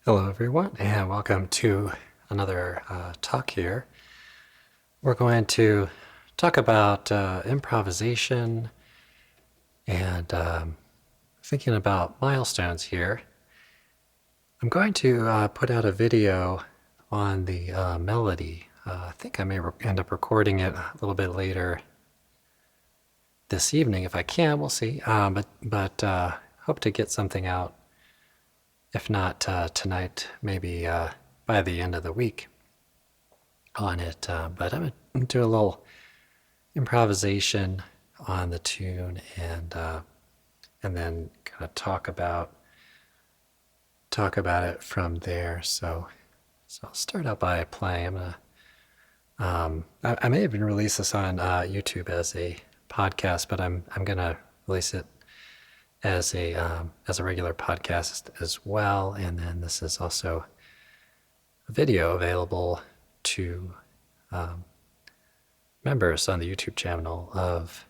Hello, everyone, and welcome to another talk here. We're going to talk about improvisation and thinking about milestones here. I'm going to put out a video on the melody. I think I may end up recording it a little bit later this evening if I can. We'll see. But hope to get something out. If not tonight, maybe by the end of the week on it. But I'm going to do a little improvisation on the tune and then kind of talk about it from there. So I'll start out by playing. I'm gonna I may even release this on YouTube as a podcast, but I'm gonna release it as a regular podcast as well. And then this is also a video available to members on the YouTube channel of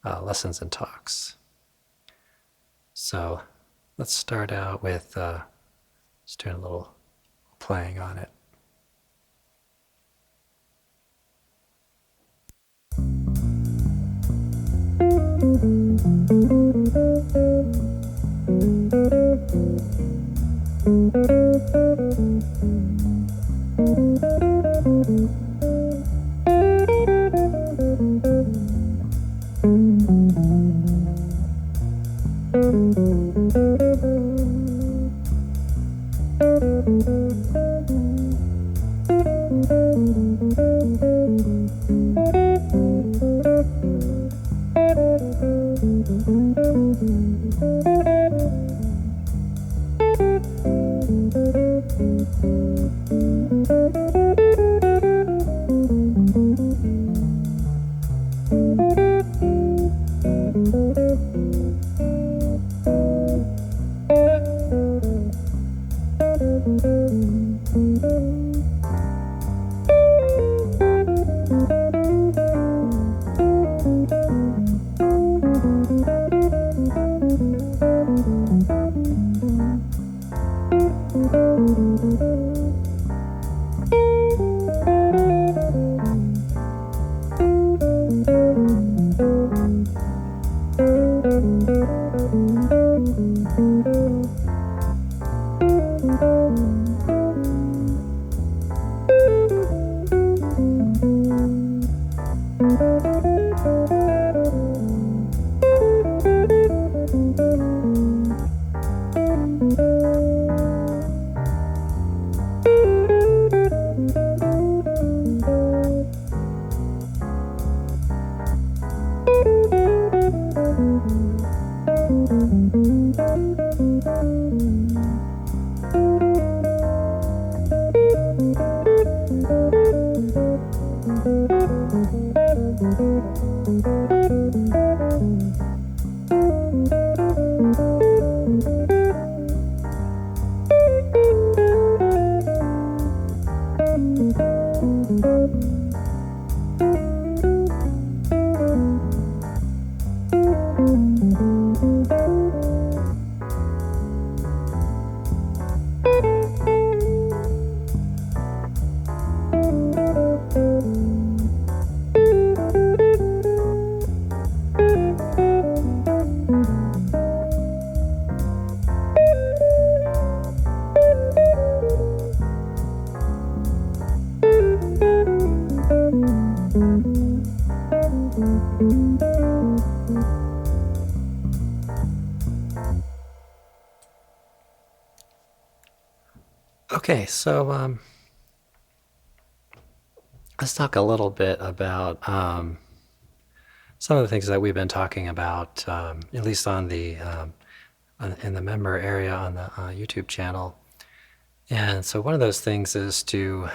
Lessons and Talks. So let's start out with just doing a little playing on it. Okay, so let's talk a little bit about some of the things that we've been talking about, at least on the in the member area on the YouTube channel. And so one of those things is to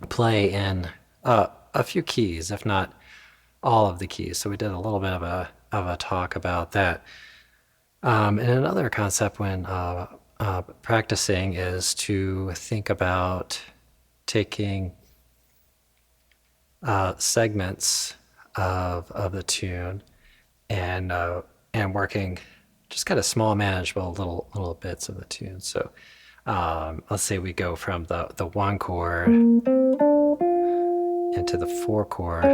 play in a few keys, if not all of the keys. So we did a little bit of a talk about that. And another concept when practicing is to think about taking segments of the tune and working just kind of small, manageable little bits of the tune. So let's say we go from the 1 chord into the 4 chord.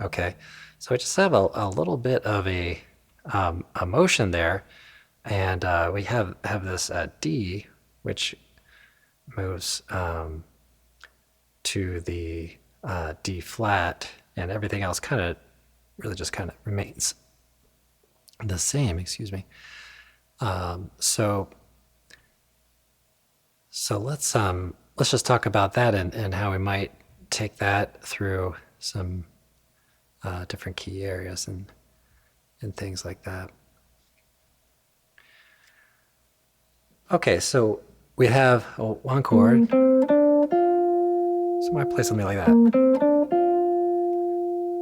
Okay, so we just have a little bit of a motion there, and we have this D, which moves to the D flat, and everything else kind of really just kind of remains the same. Excuse me. So let's just talk about that and how we might take that through some different key areas and things like that. Okay, so we have 1 chord. So I might play something like that.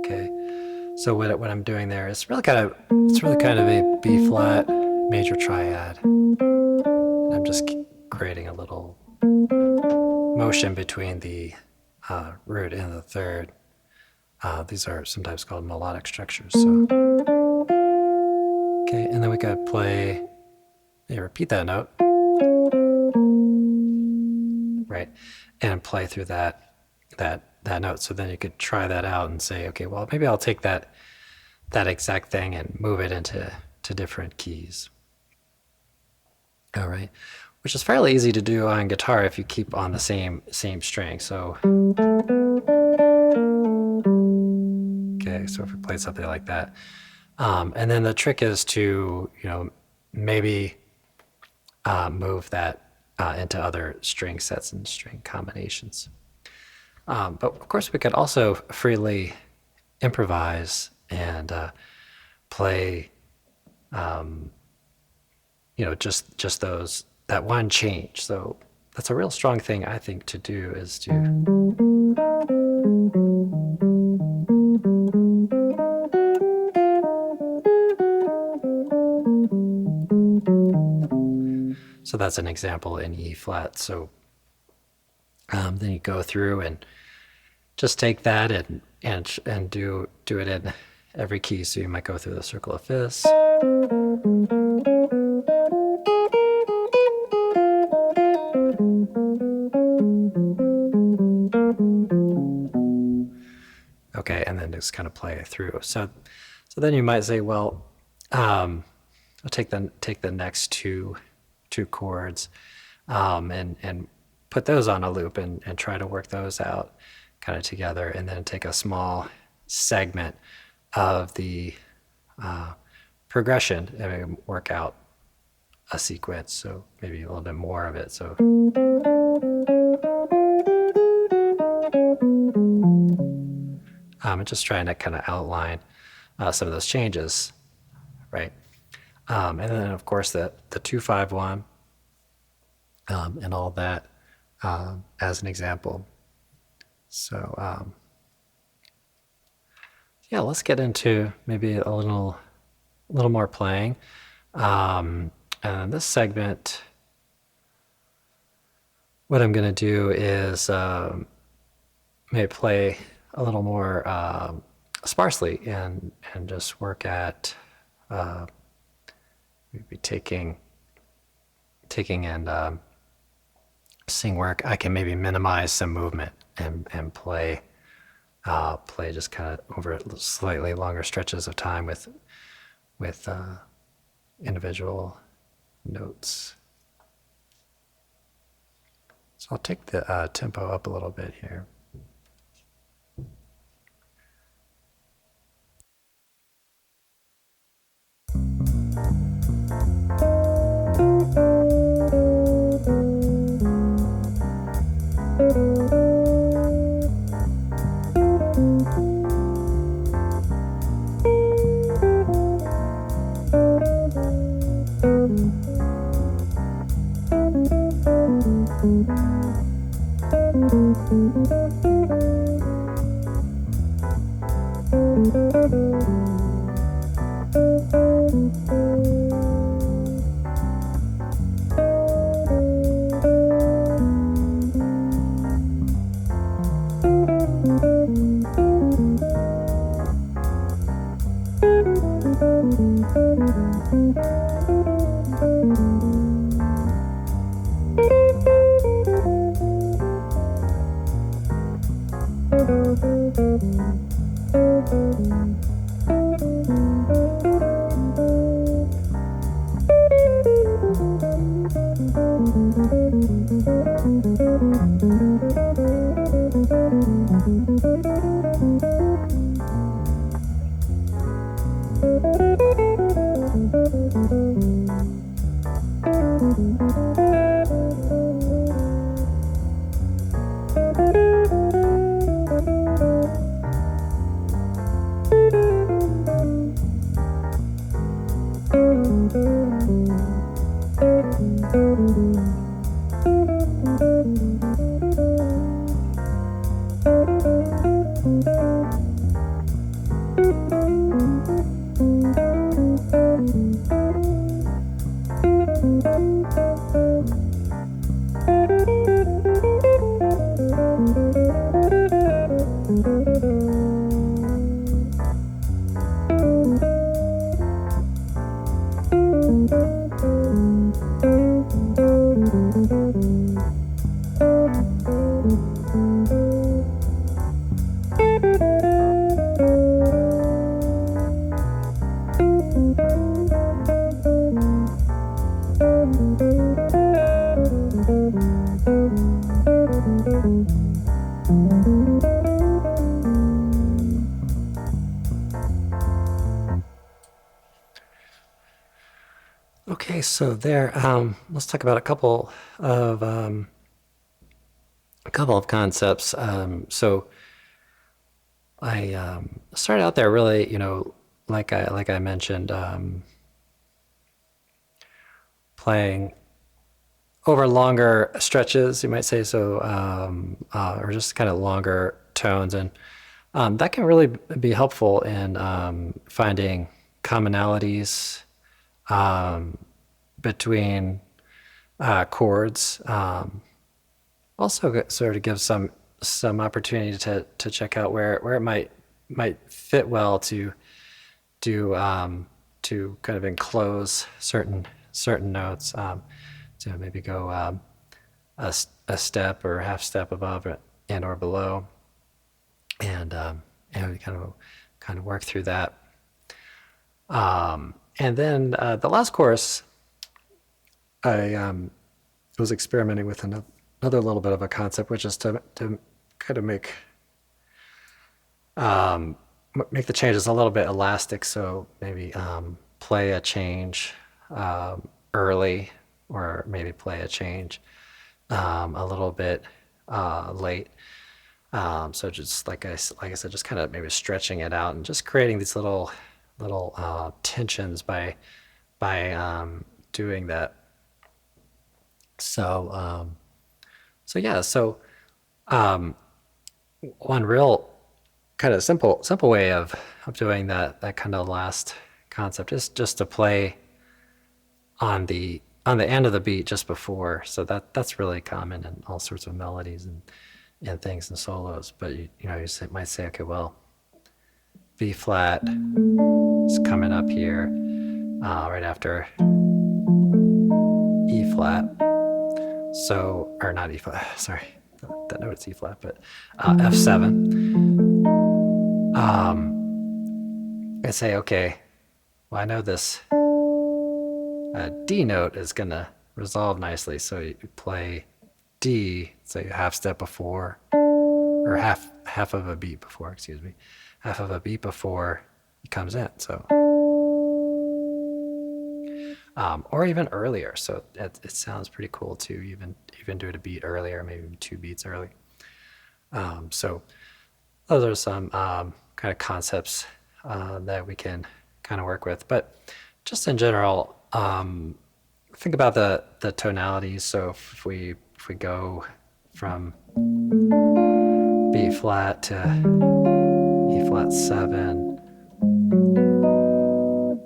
Okay, so what I'm doing there is really kind of a B flat major triad. And I'm just creating a little motion between the root and the third. These are sometimes called melodic structures. So, okay, and then we could play. Repeat that note, right, and play through that note. So then you could try that out and say, okay, well, maybe I'll take that exact thing and move it into different keys. All right, which is fairly easy to do on guitar if you keep on the same string. So, okay, so if we play something like that, and then the trick is to maybe move that into other string sets and string combinations. But of course, we could also freely improvise and play, just that one change. So that's a real strong thing, I think, to do, is to So that's an example in E flat. So then you go through and just take that and do it in every key. So you might go through the circle of fifths. Okay, and then just kind of play it through. So then you might say, well, I'll take the next two chords and put those on a loop and try to work those out kind of together, and then take a small segment of the progression and work out a sequence, so maybe a little bit more of it. So I'm just trying to kind of outline some of those changes, right? And then of course the 2-5-1 and all that as an example. So yeah, let's get into maybe a little more playing. And this segment, what I'm going to do is maybe play a little more sparsely and just work at maybe taking and sing work. I can maybe minimize some movement and play just kind of over slightly longer stretches of time with individual notes. So I'll take the tempo up a little bit here. Okay, so there, let's talk about of a couple of concepts. So I started out there really, like I mentioned, playing over longer stretches, you might say, so, or just kind of longer tones, and that can really be helpful in finding commonalities between chords. Also, sort of gives some opportunity to check out where it might fit well to do to kind of enclose certain notes. To maybe go a step or half step above it and or below, and we kind of work through that. And then the last course, I was experimenting with another little bit of a concept, which is to kind of make the changes a little bit elastic. So maybe play a change early, or maybe play a change a little bit late. So just like I said, just kind of maybe stretching it out and just creating these little tensions by doing that. So yeah. So one real kind of simple way of doing that kind of last concept is just to play on the end of the beat just before. So that's really common in all sorts of melodies and things and solos. But might say, okay, well, B flat is coming up here right after E flat. So, or not E flat, sorry, that note is E flat, but F7. I say, okay, well, I know this D note is gonna resolve nicely, so you play D, say half step before, or half of a beat before, excuse me, half of a beat before it comes in. So, or even earlier. So it sounds pretty cool to even do it a beat earlier, maybe 2 beats early. So those are some kind of concepts that we can kind of work with. But just in general, think about the tonalities. So if we go from B flat to E flat 7,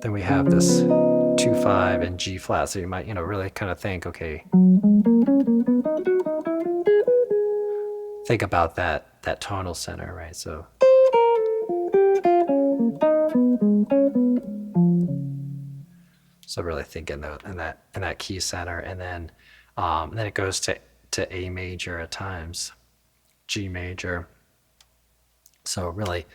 then we have this 2/5 and G flat. So you might really kind of think, okay, think about that tonal center, right? So really think in that key center, and then it goes to A major at times, G major. So really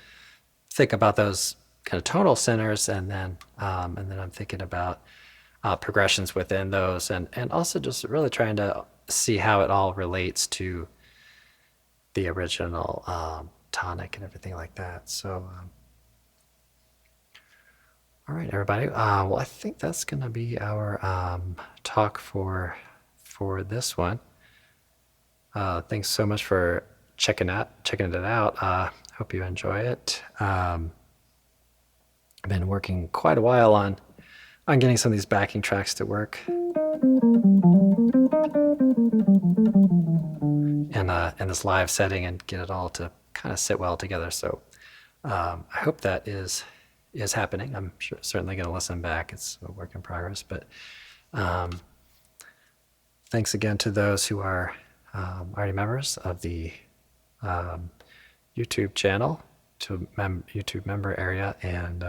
think about those kind of tonal centers, and then I'm thinking about progressions within those, and also just really trying to see how it all relates to the original tonic and everything like that. So all right, everybody. Well, I think that's going to be our talk for this one. Thanks so much for checking it out. Hope you enjoy it. I've been working quite a while on on getting some of these backing tracks to work. In this live setting and get it all to kind of sit well together. So I hope that is happening. I'm certainly going to listen back. It's a work in progress, but thanks again to those who are already members of the YouTube channel, to YouTube member area. And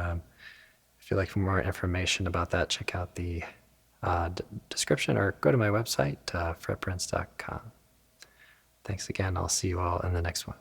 if you'd like for more information about that, check out the description or go to my website, fredprince.com. Thanks again. I'll see you all in the next one.